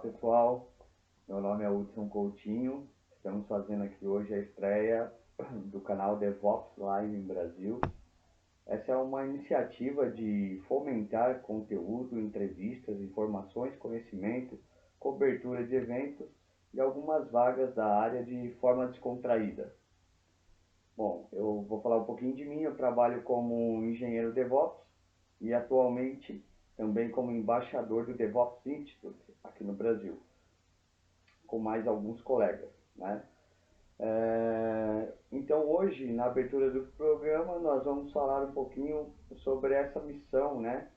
pessoal, meu nome é Hudson Coutinho, estamos fazendo aqui hoje a estreia do canal DevOps Live em Brasil. Essa é uma iniciativa de fomentar conteúdo, entrevistas, informações, conhecimento, cobertura de eventos e algumas vagas da área de forma descontraída. Bom, eu vou falar um pouquinho de mim. Eu trabalho como engenheiro DevOps e atualmente também como embaixador do DevOps Institute aqui no Brasil, com mais alguns colegas, né? Então hoje, na abertura do programa, nós vamos falar um pouquinho sobre essa missão, né,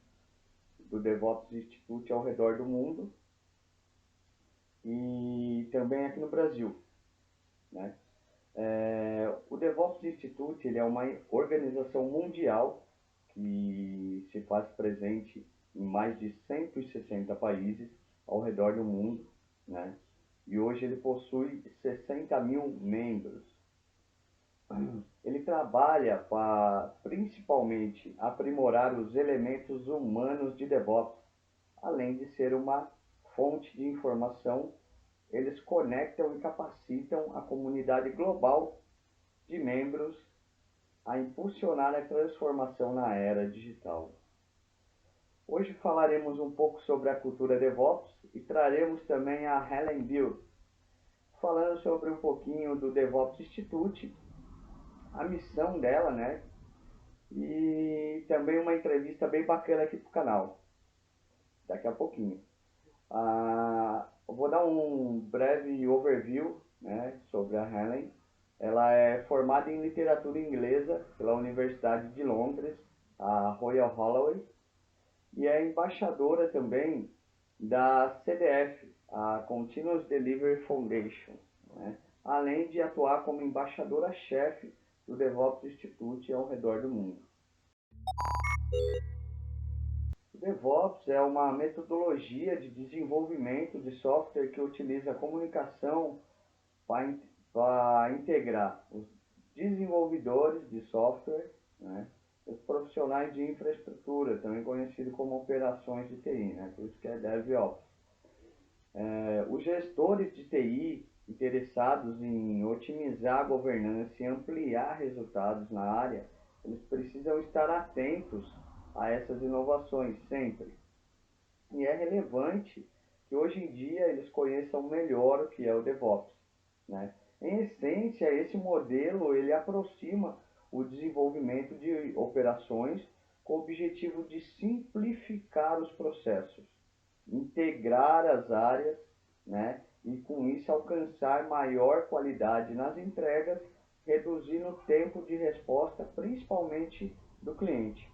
do DevOps Institute ao redor do mundo e também aqui no Brasil, né? O DevOps Institute ele é uma organização mundial que se faz presente em mais de 160 países ao redor do mundo, né? E hoje ele possui 60 mil membros. Ele trabalha para principalmente aprimorar os elementos humanos de DevOps, além de ser uma fonte de informação. Eles conectam e capacitam a comunidade global de membros a impulsionar a transformação na era digital. Hoje falaremos um pouco sobre a cultura DevOps e traremos também a Helen Beal, falando sobre um pouquinho do DevOps Institute, a missão dela, né? E também uma entrevista bem bacana aqui para o canal, daqui a pouquinho. Eu vou dar um breve overview, né, sobre a Helen. Ela é formada em literatura inglesa pela Universidade de Londres, a Royal Holloway, e é embaixadora também da CDF, a Continuous Delivery Foundation, né, além de atuar como embaixadora-chefe do DevOps Institute ao redor do mundo. O DevOps é uma metodologia de desenvolvimento de software que utiliza a comunicação para integrar os desenvolvedores de software, né, os profissionais de infraestrutura, também conhecido como operações de TI, né, por isso que é DevOps. Os gestores de TI interessados em otimizar a governança e ampliar resultados na área, eles precisam estar atentos a essas inovações sempre. E é relevante que hoje em dia eles conheçam melhor o que é o DevOps, né? Em essência, esse modelo ele aproxima o desenvolvimento de operações com o objetivo de simplificar os processos, integrar as áreas, né? E com isso alcançar maior qualidade nas entregas, reduzindo o tempo de resposta, principalmente do cliente.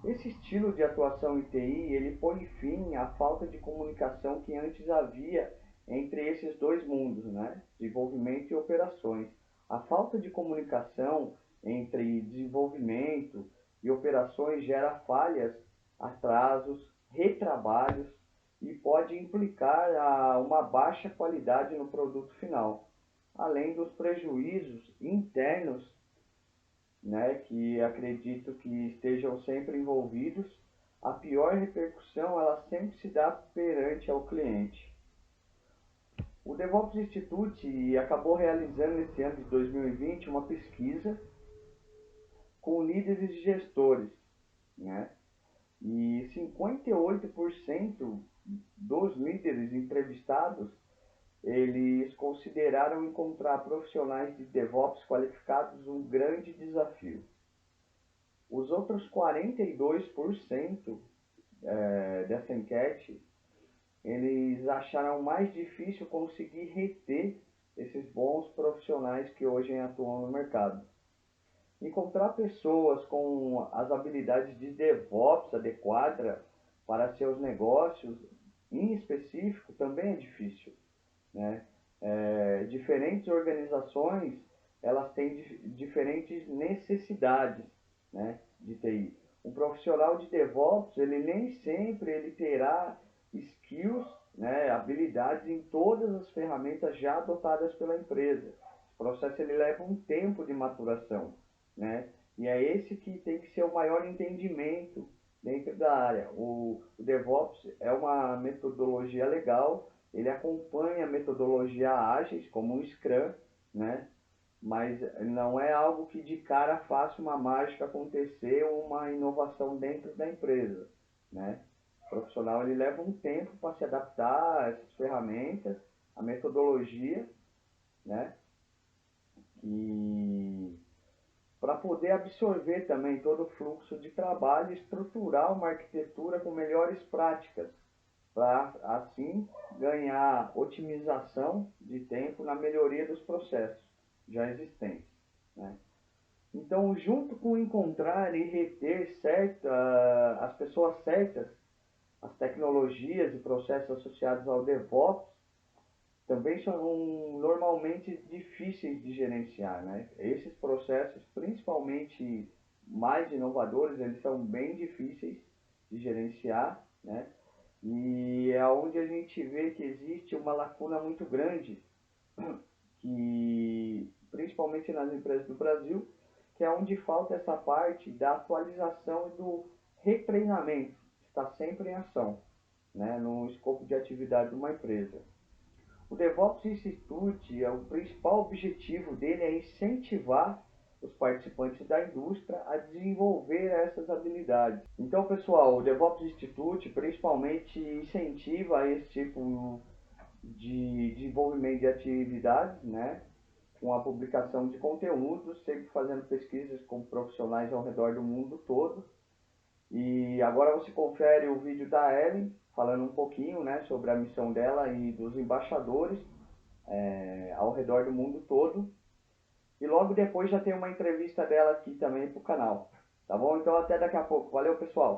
Esse estilo de atuação em TI, ele põe fim à falta de comunicação que antes havia entre esses dois mundos, né? Desenvolvimento e operações. A falta de comunicação entre desenvolvimento e operações gera falhas, atrasos, retrabalhos e pode implicar uma baixa qualidade no produto final, além dos prejuízos internos, né, que acredito que estejam sempre envolvidos. A pior repercussão ela sempre se dá perante ao cliente. O DevOps Institute acabou realizando nesse ano de 2020 uma pesquisa com líderes e gestores, né? E 58% dos líderes entrevistados eles consideraram encontrar profissionais de DevOps qualificados um grande desafio. Os outros 42% dessa enquete, eles acharam mais difícil conseguir reter esses bons profissionais que hoje atuam no mercado. Encontrar pessoas com as habilidades de DevOps adequadas para seus negócios, em específico, também é difícil, né? Diferentes organizações elas têm diferentes necessidades, né, de TI. Um profissional de DevOps ele nem sempre ele terá skills, né, habilidades em todas as ferramentas já adotadas pela empresa. O processo ele leva um tempo de maturação, né? E é esse que tem que ser o maior entendimento dentro da área. O DevOps é uma metodologia legal, ele acompanha a metodologia ágeis, como o Scrum, né? Mas não é algo que de cara faça uma mágica acontecer ou uma inovação dentro da empresa, né? O profissional ele leva um tempo para se adaptar a essas ferramentas, a metodologia, né? E para poder absorver também todo o fluxo de trabalho e estruturar uma arquitetura com melhores práticas, para assim ganhar otimização de tempo na melhoria dos processos já existentes, né? Então, junto com encontrar e reter as pessoas certas, as tecnologias e processos associados ao DevOps também são normalmente difíceis de gerenciar, né? Esses processos, principalmente mais inovadores, eles são bem difíceis de gerenciar, né? E é onde a gente vê que existe uma lacuna muito grande, que principalmente nas empresas do Brasil, que é onde falta essa parte da atualização e do retreinamento, está sempre em ação, né, no escopo de atividade de uma empresa. O DevOps Institute, o principal objetivo dele é incentivar os participantes da indústria a desenvolver essas habilidades. Então, pessoal, o DevOps Institute principalmente incentiva esse tipo de desenvolvimento de atividades, né? Com a publicação de conteúdos, sempre fazendo pesquisas com profissionais ao redor do mundo todo. E agora você confere o vídeo da Helen, falando um pouquinho, né, sobre a missão dela e dos embaixadores ao redor do mundo todo. E logo depois já tem uma entrevista dela aqui também para o canal. Tá bom? Então até daqui a pouco. Valeu, pessoal!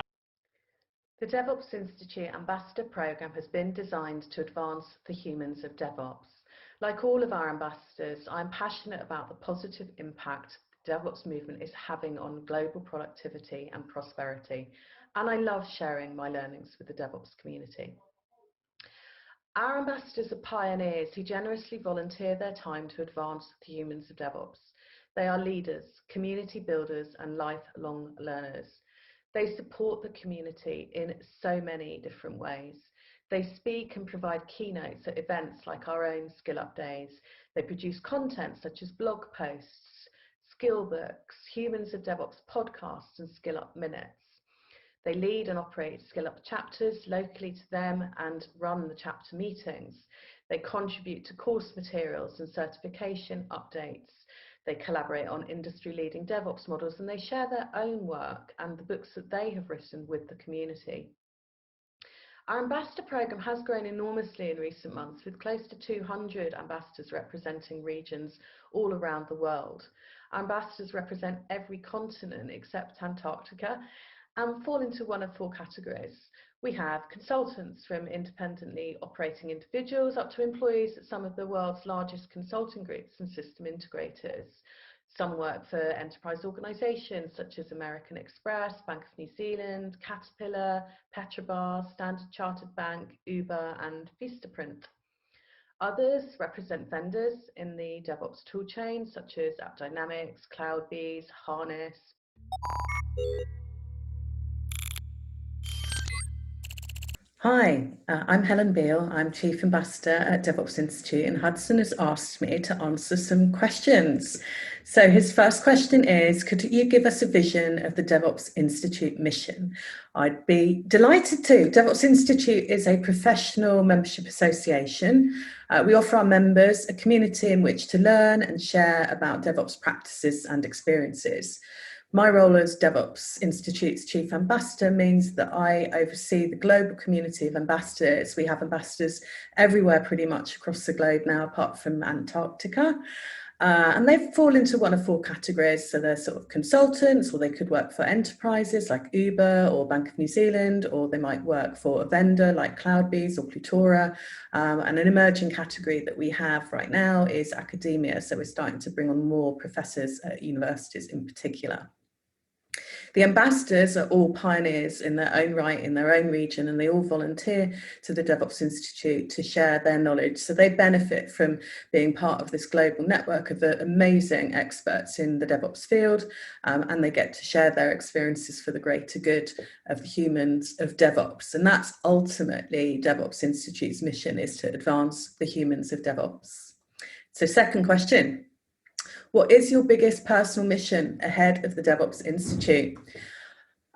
The DevOps Institute Ambassador Programme has been designed to advance the humans of DevOps. Like all of our ambassadors, I'm passionate about the positive impact the DevOps movement is having on global productivity and prosperity, and I love sharing my learnings with the DevOps community. Our ambassadors are pioneers who generously volunteer their time to advance the humans of DevOps. They are leaders, community builders, and lifelong learners. They support the community in so many different ways. They speak and provide keynotes at events like our own Skill Up Days. They produce content such as blog posts, skill books, Humans of DevOps podcasts, and Skill Up Minutes. They lead and operate Skill Up chapters locally to them and run the chapter meetings. They contribute to course materials and certification updates. They collaborate on industry-leading DevOps models, and they share their own work and the books that they have written with the community. Our ambassador programme has grown enormously in recent months, with close to 200 ambassadors representing regions all around the world. Our ambassadors represent every continent except Antarctica and fall into one of four categories. We have consultants, from independently operating individuals up to employees at some of the world's largest consulting groups and system integrators. Some work for enterprise organisations such as American Express, Bank of New Zealand, Caterpillar, Petrobras, Standard Chartered Bank, Uber and Vistaprint. Others represent vendors in the DevOps toolchain such as AppDynamics, CloudBees, Harness. Hi, I'm Helen Beal. I'm Chief Ambassador at DevOps Institute, and Hudson has asked me to answer some questions. So his first question is, could you give us a vision of the DevOps Institute mission? I'd be delighted to. DevOps Institute is a professional membership association. We offer our members a community in which to learn and share about DevOps practices and experiences. My role as DevOps Institute's Chief Ambassador means that I oversee the global community of ambassadors. We have ambassadors everywhere pretty much across the globe now, apart from Antarctica. And they fall into one of four categories. So they're sort of consultants, or they could work for enterprises like Uber or Bank of New Zealand, or they might work for a vendor like CloudBees or Plutora. And an emerging category that we have right now is academia. So we're starting to bring on more professors at universities in particular. The ambassadors are all pioneers in their own right, in their own region, and they all volunteer to the DevOps Institute to share their knowledge. So they benefit from being part of this global network of amazing experts in the DevOps field, and they get to share their experiences for the greater good of the humans of DevOps. And that's ultimately DevOps Institute's mission, is to advance the humans of DevOps. So second question. What is your biggest personal mission ahead of the DevOps Institute?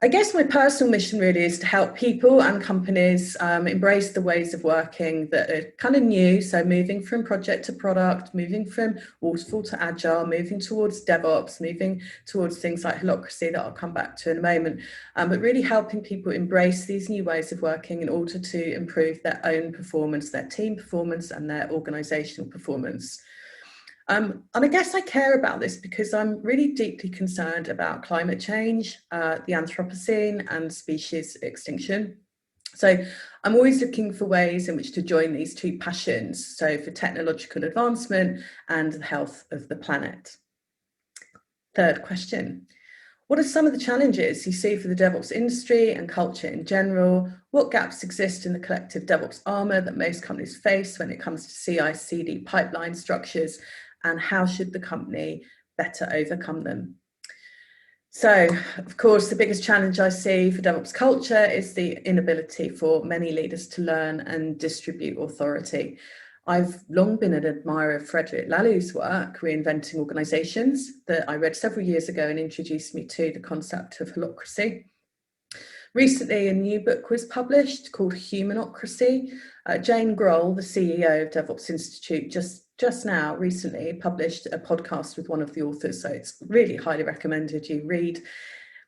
I guess my personal mission really is to help people and companies embrace the ways of working that are kind of new. So moving from project to product, moving from waterfall to agile, moving towards DevOps, moving towards things like holacracy that I'll come back to in a moment, but really helping people embrace these new ways of working in order to improve their own performance, their team performance, and their organizational performance. And I guess I care about this because I'm really deeply concerned about climate change, the Anthropocene, and species extinction. So I'm always looking for ways in which to join these two passions, so for technological advancement and the health of the planet. Third question. What are some of the challenges you see for the DevOps industry and culture in general? What gaps exist in the collective DevOps armor that most companies face when it comes to CI/CD pipeline structures? And how should the company better overcome them? So, of course, the biggest challenge I see for DevOps culture is the inability for many leaders to learn and distribute authority. I've long been an admirer of Frederick Laloux's work, Reinventing Organizations, that I read several years ago and introduced me to the concept of holacracy. Recently, a new book was published called Humanocracy. Jane Grohl, the CEO of DevOps Institute, just now recently published a podcast with one of the authors, so it's really highly recommended you read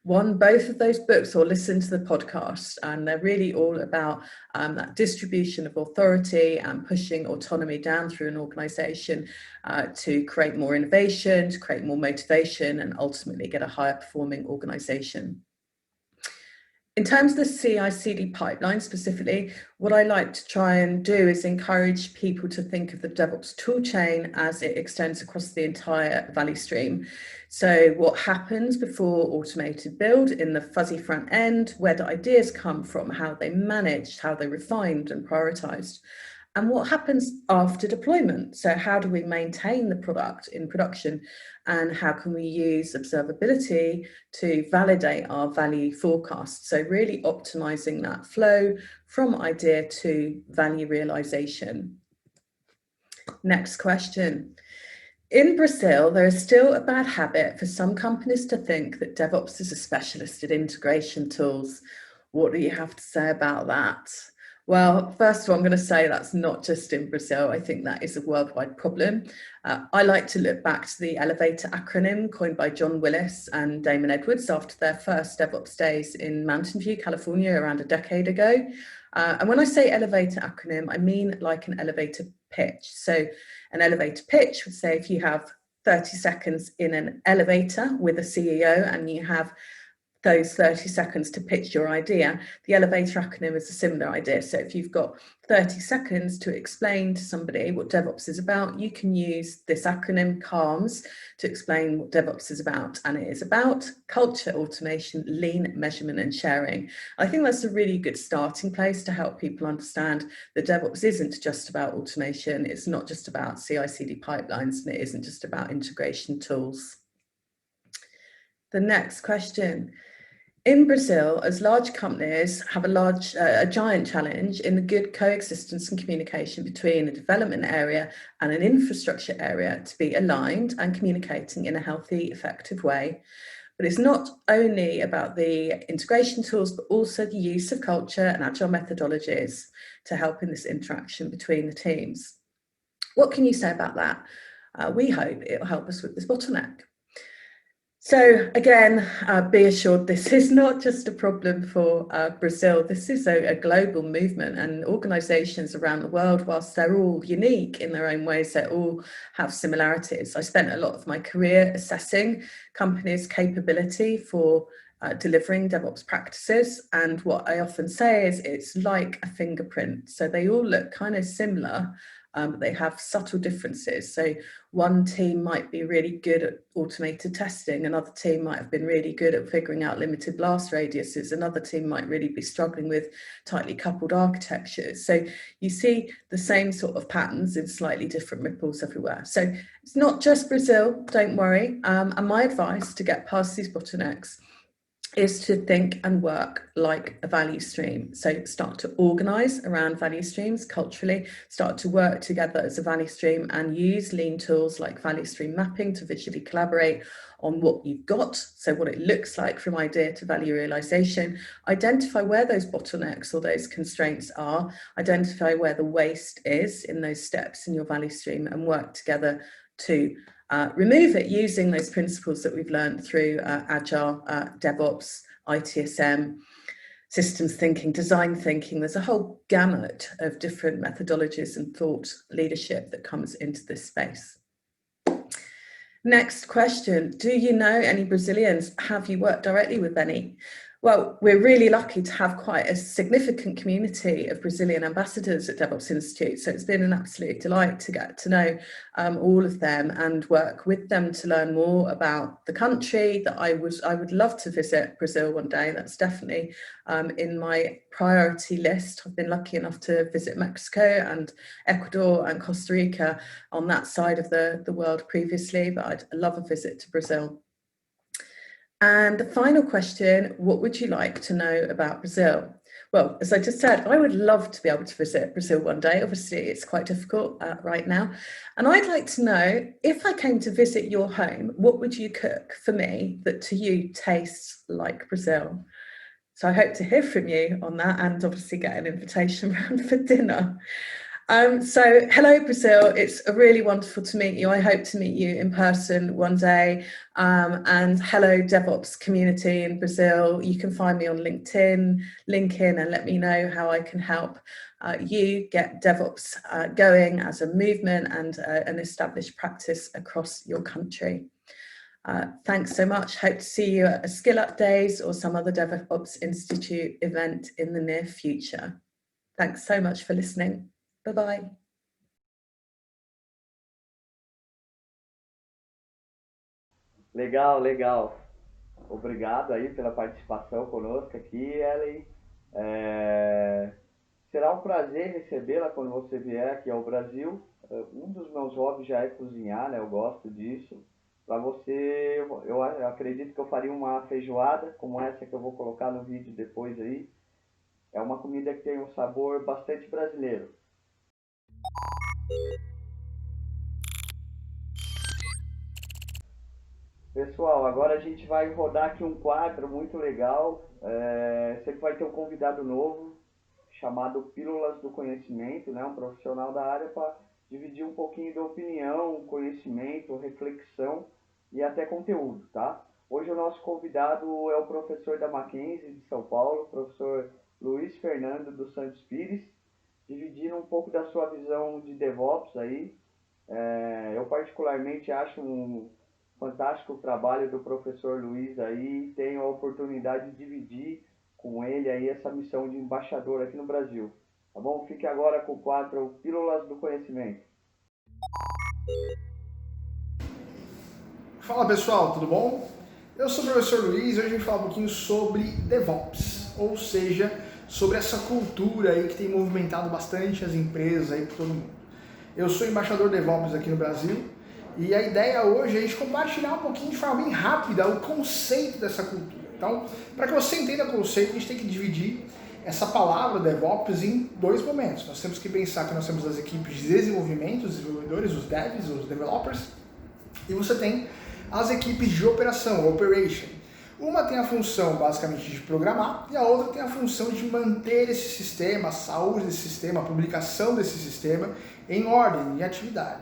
both of those books or listen to the podcast, and they're really all about that distribution of authority and pushing autonomy down through an organization to create more innovation, to create more motivation, and ultimately get a higher performing organization. In terms of the CI/CD pipeline specifically, what I like to try and do is encourage people to think of the DevOps toolchain as it extends across the entire value stream. So what happens before automated build in the fuzzy front end, where do ideas come from, how they managed, how they refined and prioritized, and what happens after deployment. So how do we maintain the product in production, and how can we use observability to validate our value forecast? So really optimizing that flow from idea to value realization. Next question. In Brazil, there is still a bad habit for some companies to think that DevOps is a specialist in integration tools. What do you have to say about that? Well, first of all, I'm going to say that's not just in Brazil. I think that is a worldwide problem. I like to look back to the elevator acronym coined by John Willis and Damon Edwards after their first DevOps days in Mountain View, California, around a decade ago. And when I say elevator acronym, I mean like an elevator pitch. So an elevator pitch would say if you have 30 seconds in an elevator with a CEO and you have those 30 seconds to pitch your idea, the elevator acronym is a similar idea. So if you've got 30 seconds to explain to somebody what DevOps is about, you can use this acronym CALMS to explain what DevOps is about. And it is about culture, automation, lean, measurement, and sharing. I think that's a really good starting place to help people understand that DevOps isn't just about automation. It's not just about CI/CD pipelines, and it isn't just about integration tools. The next question. In Brazil, as large companies have a giant challenge in the good coexistence and communication between a development area and an infrastructure area to be aligned and communicating in a healthy, effective way. But it's not only about the integration tools, but also the use of culture and agile methodologies to help in this interaction between the teams. What can you say about that? We hope it will help us with this bottleneck. So again, be assured this is not just a problem for Brazil. This is a global movement, and organisations around the world, whilst they're all unique in their own ways, they all have similarities. I spent a lot of my career assessing companies' capability for delivering DevOps practices, and what I often say is it's like a fingerprint. So they all look kind of similar, but they have subtle differences. So one team might be really good at automated testing, another team might have been really good at figuring out limited blast radiuses, another team might really be struggling with tightly coupled architectures. So you see the same sort of patterns in slightly different ripples everywhere. So it's not just Brazil, don't worry. And my advice to get past these bottlenecks is to think and work like a value stream. So start to organize around value streams culturally, start to work together as a value stream and use lean tools like value stream mapping to visually collaborate on what you've got, so what it looks like from idea to value realization, identify where those bottlenecks or those constraints are, identify where the waste is in those steps in your value stream and work together to remove it using those principles that we've learned through Agile, DevOps, ITSM, systems thinking, design thinking. There's a whole gamut of different methodologies and thought leadership that comes into this space. Next question, do you know any Brazilians? Have you worked directly with any? Well, we're really lucky to have quite a significant community of Brazilian ambassadors at DevOps Institute. So it's been an absolute delight to get to know all of them and work with them to learn more about the country. That I would love to visit Brazil one day. That's definitely in my priority list. I've been lucky enough to visit Mexico and Ecuador and Costa Rica on that side of the world previously, but I'd love a visit to Brazil. And the final question, what would you like to know about Brazil? Well, as I just said, I would love to be able to visit Brazil one day. Obviously, it's quite difficult right now. And I'd like to know, if I came to visit your home, what would you cook for me that to you tastes like Brazil? So I hope to hear from you on that and obviously get an invitation round for dinner. So hello Brazil, it's really wonderful to meet you. I hope to meet you in person one day. And hello DevOps community in Brazil. You can find me on LinkedIn, link in and let me know how I can help you get DevOps going as a movement and an established practice across your country. Thanks so much. Hope to see you at a Skill Up Days or some other DevOps Institute event in the near future. Thanks so much for listening. Bye-bye. Legal, legal. Obrigado aí pela participação conosco aqui, Helen. Será um prazer recebê-la quando você vier aqui ao Brasil. Um dos meus hobbies já é cozinhar, né? Eu gosto disso. Para você, eu acredito que eu faria uma feijoada, como essa que eu vou colocar no vídeo depois aí. É uma comida que tem um sabor bastante brasileiro. Pessoal, agora a gente vai rodar aqui um quadro muito legal. Sempre vai ter um convidado novo, chamado Pílulas do Conhecimento, né? Um profissional da área para dividir um pouquinho da opinião, conhecimento, reflexão e até conteúdo, tá? Hoje o nosso convidado é o professor da Mackenzie de São Paulo, professor Luiz Fernando dos Santos Pires, dividindo um pouco da sua visão de DevOps aí. Eu particularmente acho um fantástico trabalho do professor Luiz aí, tenho a oportunidade de dividir com ele aí essa missão de embaixador aqui no Brasil. Tá bom? Fique agora com o quadro Pílulas do Conhecimento. Fala pessoal, tudo bom? Eu sou o professor Luiz e hoje a gente vai falar um pouquinho sobre DevOps, ou seja, sobre essa cultura aí que tem movimentado bastante as empresas aí por todo mundo. Eu sou embaixador DevOps aqui no Brasil e a ideia hoje é a gente compartilhar um pouquinho de forma bem rápida o conceito dessa cultura. Então, para que você entenda o conceito, a gente tem que dividir essa palavra DevOps em dois momentos. Nós temos que pensar que nós temos as equipes de desenvolvimento, os desenvolvedores, os devs, os developers, e você tem as equipes de operação, operation. Uma tem a função basicamente de programar e a outra tem a função de manter esse sistema, a saúde desse sistema, a publicação desse sistema em ordem, em atividade.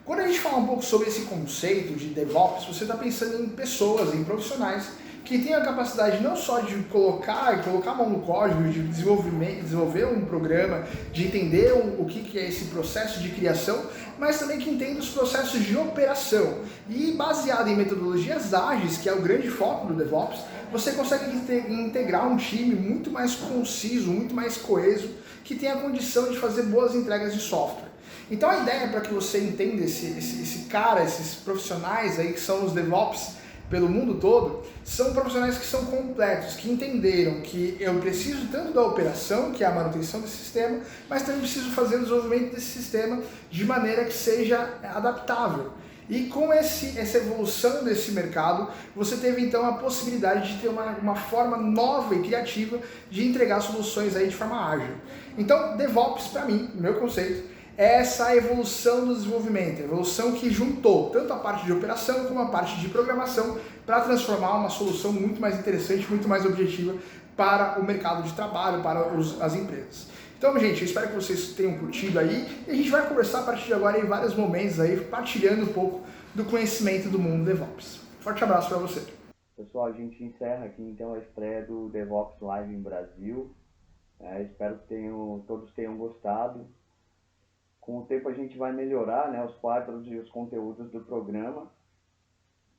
Quando a gente fala um pouco sobre esse conceito de DevOps, você está pensando em pessoas, em profissionais que têm a capacidade não só de colocar a mão no código, de desenvolver um programa, de entender o que é esse processo de criação, mas também que entende os processos de operação. E baseado em metodologias ágeis, que é o grande foco do DevOps, você consegue integrar um time muito mais conciso, muito mais coeso, que tem a condição de fazer boas entregas de software. Então a ideia para que você entenda esse cara, esses profissionais aí que são os DevOps pelo mundo todo, são profissionais que são completos, que entenderam que eu preciso tanto da operação, que é a manutenção desse sistema, mas também preciso fazer o desenvolvimento desse sistema de maneira que seja adaptável. E com essa evolução desse mercado, você teve então a possibilidade de ter uma forma nova e criativa de entregar soluções aí de forma ágil. Então, DevOps, para mim, no meu conceito, é essa evolução do desenvolvimento, a evolução que juntou tanto a parte de operação como a parte de programação para transformar uma solução muito mais interessante, muito mais objetiva para o mercado de trabalho, para as empresas. Então, gente, eu espero que vocês tenham curtido aí e a gente vai conversar a partir de agora em vários momentos aí, partilhando um pouco do conhecimento do mundo DevOps. Forte abraço para você. Pessoal, a gente encerra aqui então a estreia do DevOps Live em Brasil. Espero que todos tenham gostado. Com o tempo a gente vai melhorar, né, os quadros e os conteúdos do programa.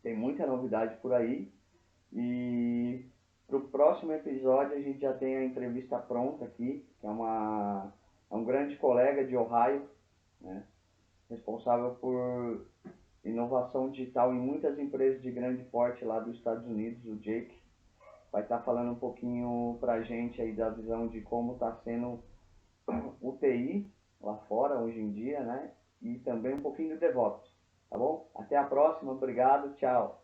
Tem muita novidade por aí. E para o próximo episódio a gente já tem a entrevista pronta aqui, que é um grande colega de Ohio, né, responsável por inovação digital em muitas empresas de grande porte lá dos Estados Unidos, o Jake. Vai estar falando um pouquinho para a gente aí da visão de como está sendo o TI lá fora hoje em dia, né? E também um pouquinho do DevOps, tá bom? Até a próxima, obrigado, tchau!